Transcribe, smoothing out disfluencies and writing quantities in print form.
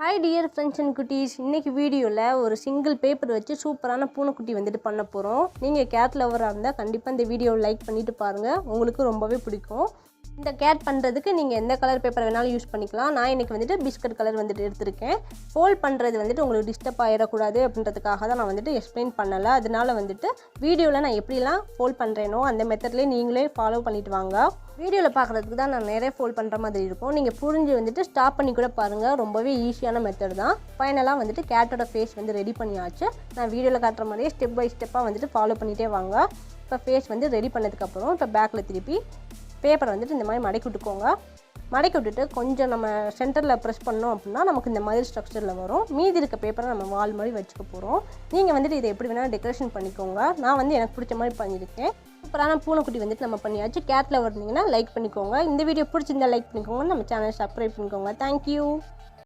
Hi dear friends and குட்டீஸ், இன்றைக்கி வீடியோவில் ஒரு சிங்கிள் பேப்பர் வச்சு சூப்பரான பூனைக்குட்டி வந்துட்டு பண்ண போகிறோம். நீங்கள் கேட் லவராக இருந்தால் கண்டிப்பாக இந்த வீடியோவை லைக் பண்ணிவிட்டு பாருங்கள், உங்களுக்கு ரொம்பவே பிடிக்கும். இந்த கேட் பண்ணுறதுக்கு நீங்கள் எந்த கலர் பேப்பர் வேணாலும் யூஸ் பண்ணிக்கலாம். நான் இன்றைக்கி வந்துட்டு பிஸ்கட் கலர் வந்துட்டு எடுத்திருக்கேன். ஃபோல்ட் பண்ணுறது வந்துட்டு உங்களுக்கு டிஸ்டர்ப் ஆகிடக்கூடாது அப்படின்றதுக்காக தான் நான் வந்துட்டு எக்ஸ்பிளைன் பண்ணலை. அதனால் வந்துட்டு வீடியோவில் நான் எப்படிலாம் ஃபோல்ட் பண்ணுறேனோ அந்த மெத்தட்லேயே நீங்களே ஃபாலோ பண்ணிவிட்டு வாங்க. வீடியோவில் பார்க்குறதுக்கு தான் நான் நிறைய ஃபோல்ட் பண்ணுற மாதிரி இருக்கும். நீங்கள் புரிஞ்சு வந்துட்டு ஸ்டாப் பண்ணி கூட பாருங்கள், ரொம்பவே ஈஸியான மெத்தட் தான். ஃபைனலாக வந்துட்டு கேட்டோட ஃபேஸ் வந்து ரெடி பண்ணியாச்சு. நான் வீடியோவில் காட்டுற மாதிரியே ஸ்டெப் பை ஸ்டெப்பாக வந்துட்டு ஃபாலோ பண்ணிகிட்டே வாங்க. இப்போ ஃபேஸ் வந்து ரெடி பண்ணதுக்கப்புறம் இப்போ பேக்கில் திருப்பி பேப்பரை வந்துட்டு இந்த மாதிரி மடக்கி விட்டுக்கோங்க. மடக்கி விட்டுட்டு கொஞ்சம் நம்ம சென்டரில் ப்ரெஸ் பண்ணோம் அப்படின்னா நமக்கு இந்த மாதிரி ஸ்ட்ரக்சரில் வரும். மீதி இருக்க பேப்பரை நம்ம வால் மாதிரி வச்சுக்க போகிறோம். நீங்கள் வந்துட்டு இதை எப்படி வேணாலும் டெக்கரேஷன் பண்ணிக்கோங்க. நான் வந்து எனக்கு பிடிச்ச மாதிரி பண்ணியிருக்கேன். சூப்பரான பூனைக்குட்டி வந்துட்டு நம்ம பண்ணியாச்சு. கேட்டில் வரீங்கன்னா லைக் பண்ணிக்கோங்க. இந்த வீடியோ பிடிச்சிருந்தா லைக் பண்ணிக்கோங்க. நம்ம சேனல் சப்ஸ்கிரைப் பண்ணிக்கோங்க. தேங்க்யூ.